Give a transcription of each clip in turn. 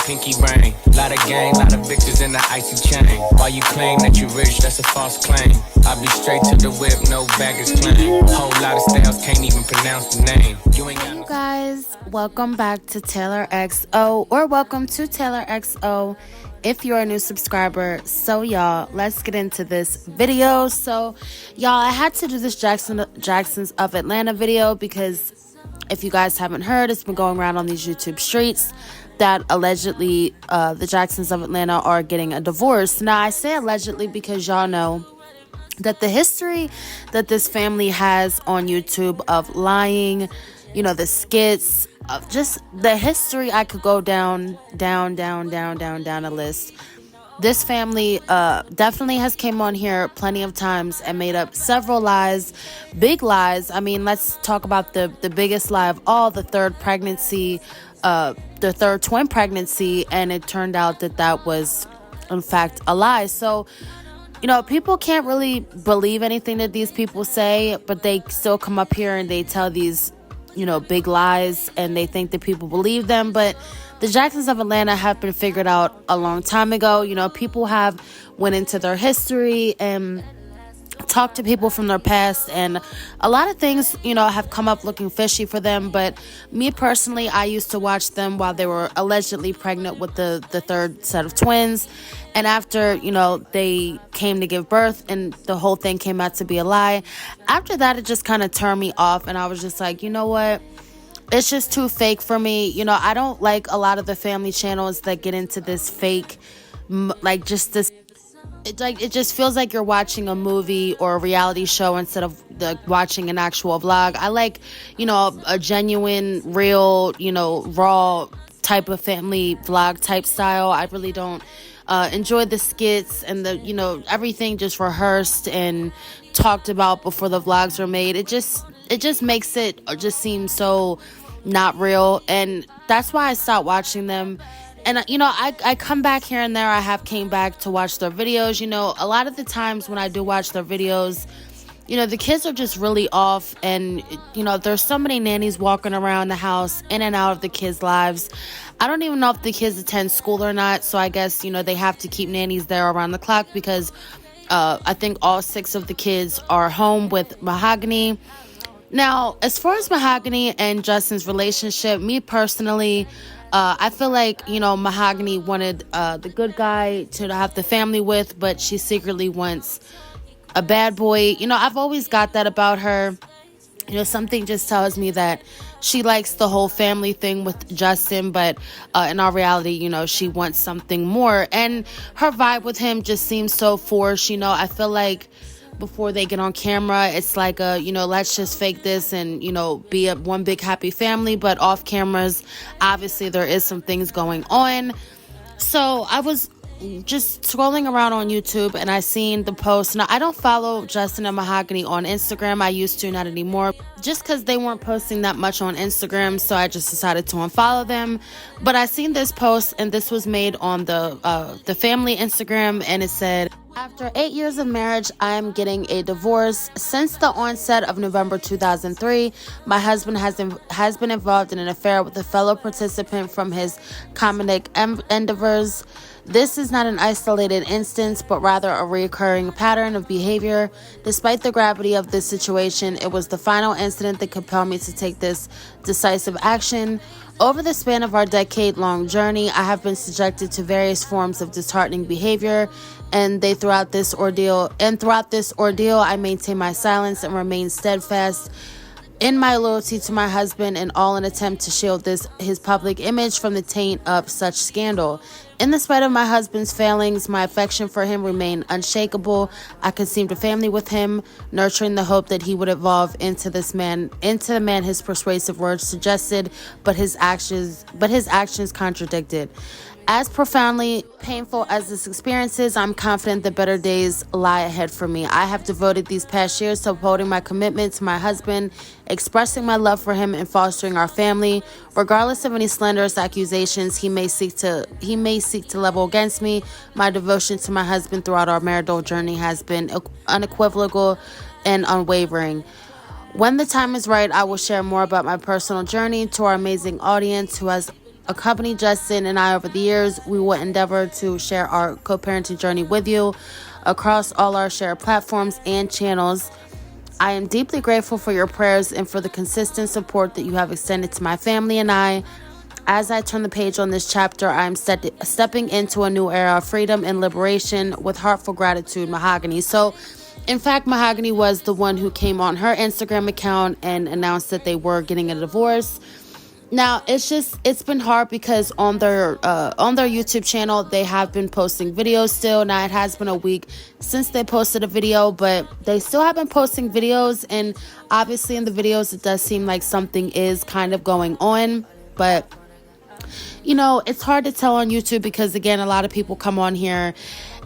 pinky ring. Lot of gang, lot of bitches in the icy chain. While you claim that you rich, that's a false claim. I be straight to the whip, no baggage claim. Whole lot of styles, can't even pronounce the name. You ain't got Hey you guys, welcome back to Taylor XO, or welcome to Taylor XO if you're a new subscriber. So y'all, let's get into this video. So y'all, I had to do this Jacksons of Atlanta video because if you guys haven't heard, it's been going around on these YouTube streets that allegedly the Jacksons of Atlanta are getting a divorce. Now, I say allegedly because y'all know that the history that this family has on YouTube of lying, you know, the skits, of just the history, I could go down a list. This family definitely has came on here plenty of times and made up several lies, big lies. I mean, let's talk about the biggest lie of all, the third pregnancy, the third twin pregnancy, and it turned out that that was, in fact, a lie. So, you know, people can't really believe anything that these people say, but they still come up here and they tell these, you know, big lies, and they think that people believe them. But the Jacksons of Atlanta have been figured out a long time ago. You know, people have went into their history and talked to people from their past, and a lot of things, you know, have come up looking fishy for them. But me personally, I used to watch them while they were allegedly pregnant with the third set of twins, and after, you know, they came to give birth and the whole thing came out to be a lie. After that, it just kind of turned me off, and I was just like, you know what, it's just too fake for me. You know, I don't like a lot of the family channels that get into this fake, like, just this, it just feels like you're watching a movie or a reality show instead of watching an actual vlog. I like, you know, a genuine, real, you know, raw type of family vlog type style. I really don't enjoy the skits and the, you know, everything just rehearsed and talked about before the vlogs are made. It just makes it just seem so not real, and that's why I stopped watching them. And, you know, I come back here and there. I have came back to watch their videos. You know, a lot of the times when I do watch their videos, you know, the kids are just really off. And, you know, there's so many nannies walking around the house, in and out of the kids' lives. I don't even know if the kids attend school or not. So I guess, you know, they have to keep nannies there around the clock because I think all 6 of the kids are home with Mahogany. Now, as far as Mahogany and Justin's relationship, me personally, I feel like, you know, Mahogany wanted the good guy to have the family with, but she secretly wants a bad boy. You know, I've always got that about her. You know, something just tells me that she likes the whole family thing with Justin, but in our reality, you know, she wants something more. And her vibe with him just seems so forced. You know, I feel like before they get on camera, it's like you know, let's just fake this and, you know, be one big happy family. But off cameras, obviously there is some things going on. So I was just scrolling around on YouTube and I seen the post. Now, I don't follow Justin and Mahogany on Instagram. I used to, not anymore, just because they weren't posting that much on Instagram, so I just decided to unfollow them. But I seen this post, and this was made on the family Instagram, and it said, after 8 years of marriage, I am getting a divorce. Since the onset of November 2003, my husband has been involved in an affair with a fellow participant from his comedic endeavors. This is not an isolated instance, but rather a recurring pattern of behavior. Despite the gravity of this situation, it was the final incident that compelled me to take this decisive action. Over the span of our decade-long journey, I have been subjected to various forms of disheartening behavior, and throughout this ordeal, I maintain my silence and remain steadfast in my loyalty to my husband, and all an attempt to shield his public image from the taint of such scandal. In the spite of my husband's failings, my affection for him remained unshakable. I conceived a family with him, nurturing the hope that he would evolve into the man his persuasive words suggested, but his actions contradicted. As profoundly painful as this experience is, I'm confident that better days lie ahead for me. I have devoted these past years to upholding my commitment to my husband, expressing my love for him, and fostering our family. Regardless of any slanderous accusations he may seek to level against me, my devotion to my husband throughout our marital journey has been unequivocal and unwavering. When the time is right, I will share more about my personal journey to our amazing audience who has accompanied Justin and I over the years. We will endeavor to share our co-parenting journey with you across all our shared platforms and channels. I am deeply grateful for your prayers and for the consistent support that you have extended to my family and I. As I turn the page on this chapter, I am stepping into a new era of freedom and liberation with heartful gratitude, Mahogany. So, in fact, Mahogany was the one who came on her Instagram account and announced that they were getting a divorce. Now, it's been hard because on their YouTube channel, they have been posting videos still. Now, it has been a week since they posted a video, but they still have been posting videos. And obviously in the videos, it does seem like something is kind of going on. But, it's hard to tell on YouTube because, again, a lot of people come on here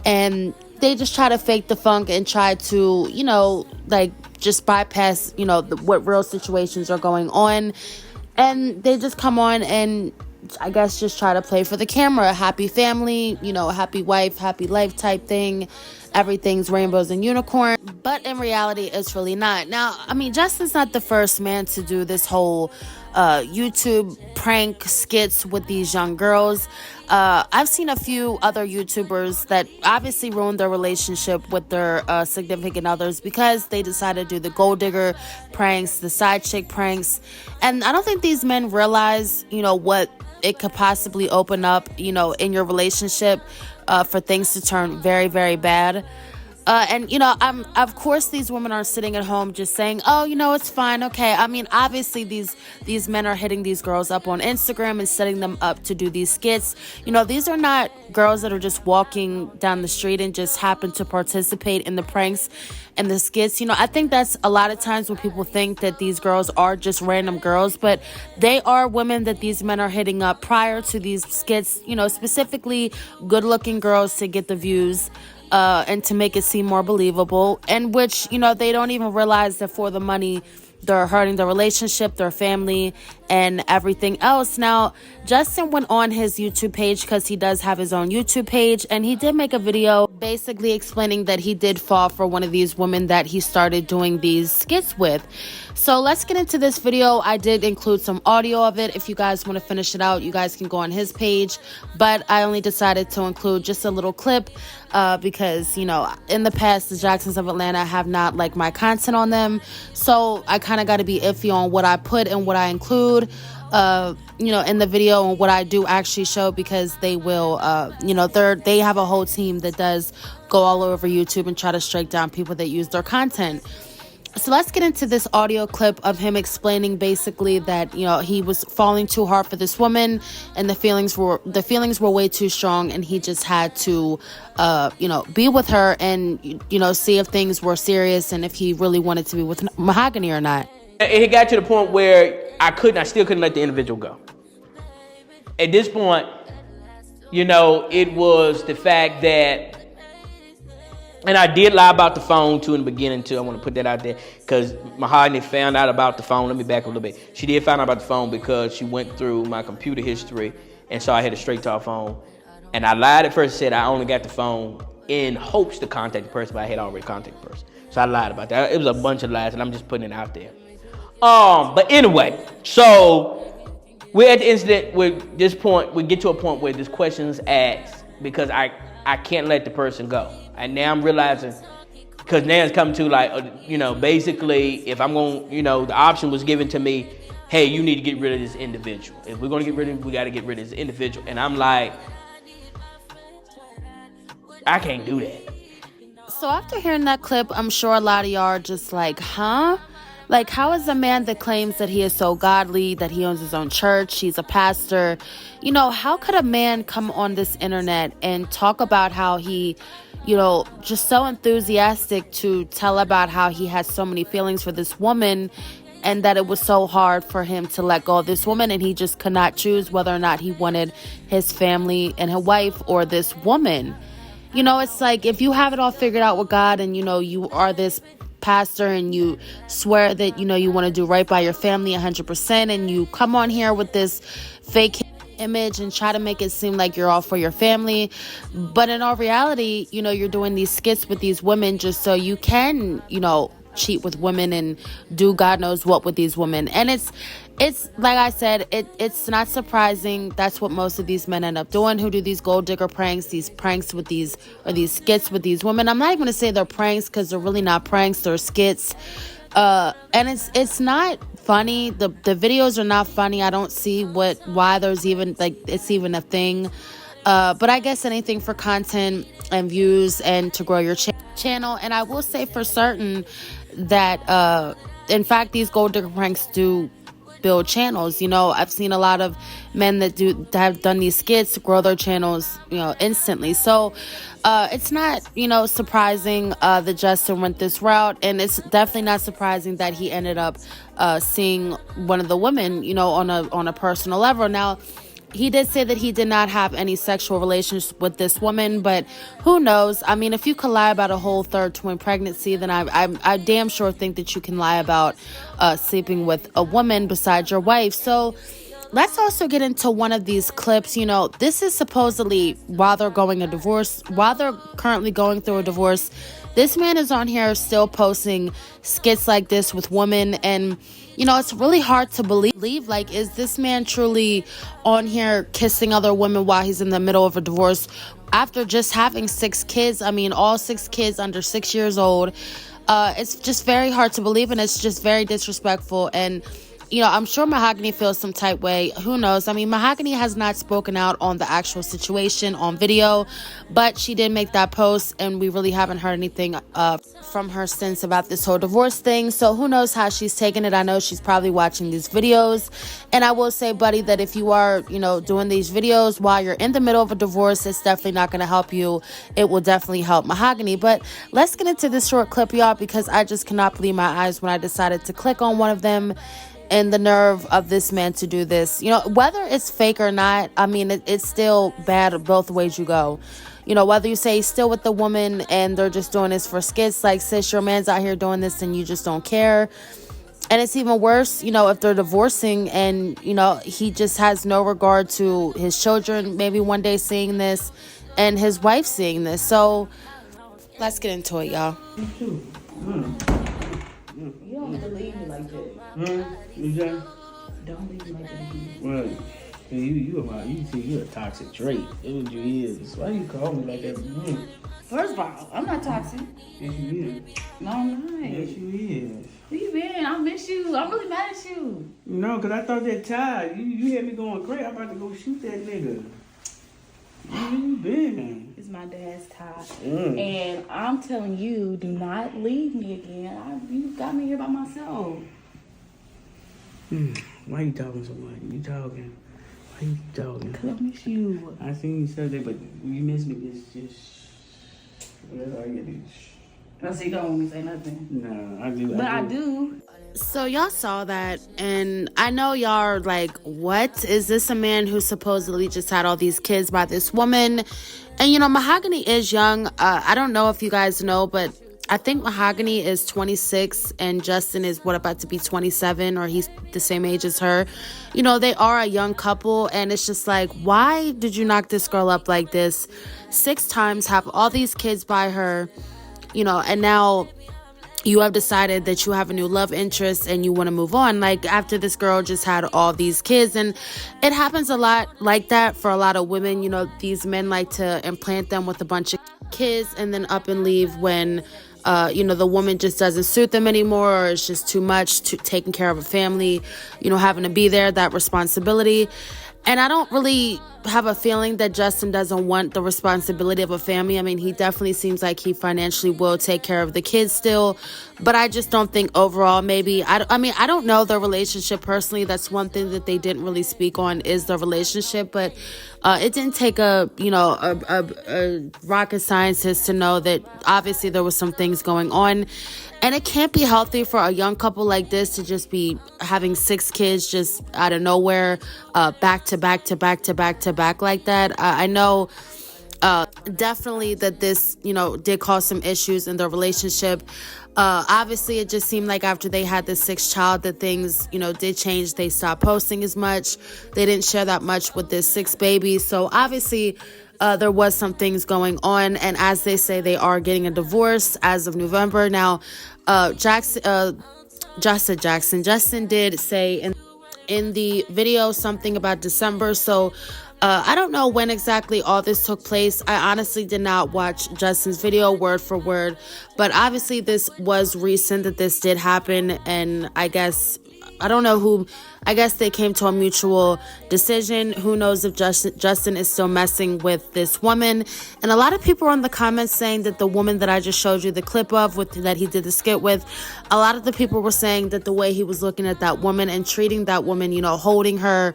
and they just try to fake the funk and try to, just bypass, what real situations are going on. And they just come on and I guess just try to play for the camera. A happy family, a happy wife, happy life type thing. Everything's rainbows and unicorn. But in reality, it's really not. Now, Justin's not the first man to do this whole YouTube prank skits with these young girls. I've seen a few other YouTubers that obviously ruined their relationship with their significant others because they decided to do the gold digger pranks, the side chick pranks. And I don't think these men realize, what it could possibly open up, in your relationship for things to turn very, very bad. Of course these women are sitting at home just saying, oh, it's fine. Okay. Obviously these men are hitting these girls up on Instagram and setting them up to do these skits. These are not girls that are just walking down the street and just happen to participate in the pranks and the skits. I think that's a lot of times when people think that these girls are just random girls, but they are women that these men are hitting up prior to these skits, specifically good looking girls to get the views. And to make it seem more believable, and which, they don't even realize that for the money, they're hurting their relationship, their family, and everything else. Now, Justin went on his YouTube page because he does have his own YouTube page, and he did make a video basically explaining that he did fall for one of these women that he started doing these skits with. So let's get into this video. I did include some audio of it. If you guys want to finish it out, you guys can go on his page, but I only decided to include just a little clip because, in the past, the Jacksons of Atlanta have not liked my content on them. So I kind of got to be iffy on what I put and what I include, in the video and what I do actually show, because they will, they have a whole team that does go all over YouTube and try to strike down people that use their content. So let's get into this audio clip of him explaining basically that, he was falling too hard for this woman and the feelings were way too strong, and he just had to, be with her and, see if things were serious and if he really wanted to be with Mahogany or not. It got to the point where I still couldn't let the individual go. At this point, it was the fact that, and I did lie about the phone too in the beginning too. I want to put that out there because Mahogany found out about the phone. Let me back a little bit. She did find out about the phone because she went through my computer history and saw I had a straight talk phone. And I lied at first, said I only got the phone in hopes to contact the person, but I had already contacted the person. So I lied about that. It was a bunch of lies, and I'm just putting it out there. But anyway, so we're at the incident where this point, we get to a point where this question is asked because I can't let the person go. And now I'm realizing, because now it's coming to basically if I'm going, the option was given to me, hey, you need to get rid of this individual. If we're going to get rid of him, we got to get rid of this individual. And I'm like, I can't do that. So after hearing that clip, I'm sure a lot of y'all are just like, huh? Like, how is a man that claims that he is so godly, that he owns his own church, he's a pastor, how could a man come on this internet and talk about how he, just so enthusiastic to tell about how he has so many feelings for this woman and that it was so hard for him to let go of this woman and he just could not choose whether or not he wanted his family and his wife or this woman? It's like if you have it all figured out with God and, you are this pastor and you swear that, you want to do right by your family 100%, and you come on here with this fake image and try to make it seem like you're all for your family, but in all reality, you're doing these skits with these women just so you can, cheat with women and do God knows what with these women. And it's like I said, it's not surprising. That's what most of these men end up doing, who do these gold digger pranks, these pranks with these, or these skits with these women. I'm not even gonna say they're pranks, because they're really not pranks, they're skits. And it's not funny. The videos are not funny. I don't see why there's even, like, it's even a thing. But I guess anything for content and views and to grow your channel. And I will say for certain that, in fact, these gold digger pranks do build channels. You know, I've seen a lot of men that have done these skits grow their channels, you know, instantly. So it's not, you know, surprising that Justin went this route, and it's definitely not surprising that he ended up seeing one of the women, you know, on a personal level. Now, he did say that he did not have any sexual relations with this woman, but who knows? I mean, if you could lie about a whole third twin pregnancy, then I damn sure think that you can lie about sleeping with a woman besides your wife. So let's also get into one of these clips. You know, this is supposedly while they're currently going through a divorce. This man is on here still posting skits like this with women, and you know, it's really hard to believe. Like, is this man truly on here kissing other women while he's in the middle of a divorce after just having 6 kids? I mean, all 6 kids under 6 years old. It's just very hard to believe, and it's just very disrespectful. And you know, I'm sure Mahogany feels some type way. Who knows? I mean, Mahogany has not spoken out on the actual situation on video, but she did make that post, and we really haven't heard anything from her since about this whole divorce thing. So who knows how she's taking it? I know she's probably watching these videos. And I will say, buddy, that if you are, you know, doing these videos while you're in the middle of a divorce, it's definitely not going to help you. It will definitely help Mahogany. But let's get into this short clip, y'all, because I just cannot believe my eyes when I decided to click on one of them. And the nerve of this man to do this, you know, whether it's fake or not, I mean, it's still bad both ways you go. You know, whether you say he's still with the woman and they're just doing this for skits, like, sis, your man's out here doing this and you just don't care. And it's even worse, you know, if they're divorcing and, you know, he just has no regard to his children maybe one day seeing this and his wife seeing this. So let's get into it, y'all. You don't have to leave me like that. You say? Don't leave me like that. Well, you're a toxic trait. That's what you is. Why you call me like that? First of all, I'm not toxic. Yes, you is. No, I'm not. Yes, you is. Where you been? I miss you. I'm really mad at you. No, because I thought that Ty, you had me going great. I'm about to go shoot that nigga. Where you been? It's my dad's tie. And I'm telling you, do not leave me again. You got me here by myself. Why you talking so much? You talking? Why you talking? Because I miss you. I seen you said that, but you miss me. It's just... Whatever I get is... I see you don't want me to say nothing. No, I do. But I do. So y'all saw that, and I know y'all are like, what? Is this a man who supposedly just had all these kids by this woman? And you know, Mahogany is young. I don't know if you guys know, but I think Mahogany is 26 and Justin is about to be 27, or he's the same age as her. You know, they are a young couple, and it's just like, why did you knock this girl up like this 6 times, have all these kids by her, you know, and now you have decided that you have a new love interest and you want to move on, like, after this girl just had all these kids. And it happens a lot like that for a lot of women. You know, these men like to implant them with a bunch of kids and then up and leave when you know, the woman just doesn't suit them anymore, or it's just too much to taking care of a family, you know, having to be there, that responsibility. And I don't really have a feeling that Justin doesn't want the responsibility of a family. I mean, he definitely seems like he financially will take care of the kids still, but I just don't think overall, maybe, I mean, I don't know their relationship personally. That's one thing that they didn't really speak on, is their relationship, but it didn't take a rocket scientist to know that obviously there was some things going on. And it can't be healthy for a young couple like this to just be having 6 kids just out of nowhere, back to back to back to back to back like that. I know definitely that this, you know, did cause some issues in their relationship. Obviously, it just seemed like after they had the 6th child that things, you know, did change. They stopped posting as much. They didn't share that much with this 6th baby. So obviously, there was some things going on, and as they say, they are getting a divorce as of November. Now, Justin did say in the video something about December, so I don't know when exactly all this took place. I honestly did not watch Justin's video word for word, but obviously this was recent that this did happen, and I guess they came to a mutual decision. Who knows if Justin is still messing with this woman. And a lot of people are in the comments saying that the woman that I just showed you the clip of, that he did the skit with, a lot of the people were saying that the way he was looking at that woman and treating that woman, holding her,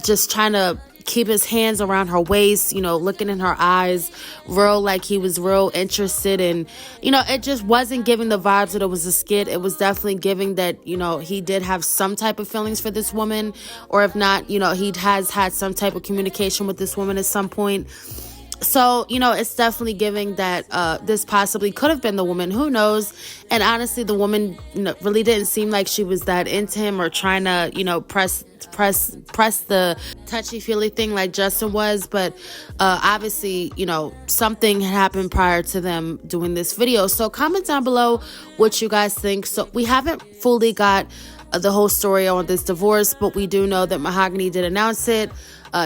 just trying to keep his hands around her waist, looking in her eyes, like he was real interested. And, it just wasn't giving the vibes that it was a skit. It was definitely giving that, he did have some type of feelings for this woman, or if not, he has had some type of communication with this woman at some point. So, it's definitely giving that this possibly could have been the woman. Who knows? And honestly, the woman really didn't seem like she was that into him or trying to, press the touchy-feely thing like Justin was. But obviously, something had happened prior to them doing this video. So comment down below what you guys think. So we haven't fully got the whole story on this divorce, but we do know that Mahogany did announce it.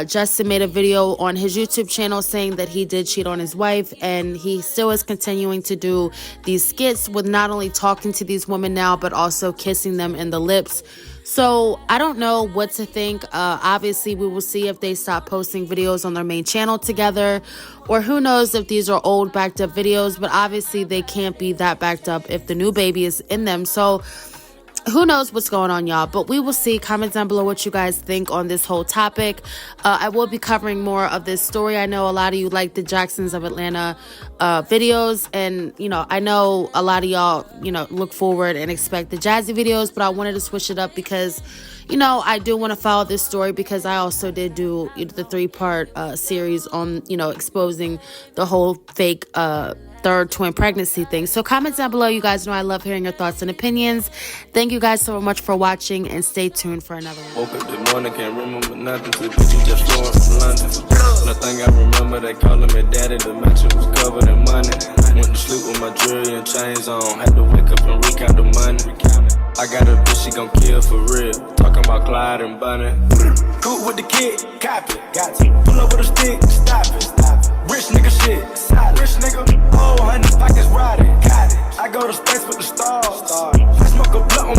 Justin made a video on his YouTube channel saying that he did cheat on his wife, and he still is continuing to do these skits with not only talking to these women now, but also kissing them in the lips. So I don't know what to think. Obviously, we will see if they stop posting videos on their main channel together, or who knows if these are old backed up videos, but obviously they can't be that backed up if the new baby is in them. So who knows what's going on, y'all, but we will see. Comment down below what you guys think on this whole topic. I will be covering more of this story. I know a lot of you like the Jacksons of Atlanta videos, and I know a lot of y'all look forward and expect the Jazzy videos, but I wanted to switch it up because I do want to follow this story, because I also did do the 3-part series on exposing the whole fake third twin pregnancy thing. So comment down below. You guys know I love hearing your thoughts and opinions. Thank you guys so much for watching, and stay tuned for another one. Woke up this morning, can't remember nothing. Two bitches just flowing from London. Nothing I remember, they calling me daddy. The mansion was covered in money. Went to sleep with my jewelry and chains on. Had to wake up and recount the money. I got a bitch, she gon' kill for real. Talking about Clyde and Bunny. Cool with the kid, copy. Got to pull up with a stick, stop it. Rich nigga shit, rich nigga. Oh, honey, pockets riding. Got it. I go to space with the stars. I smoke a blunt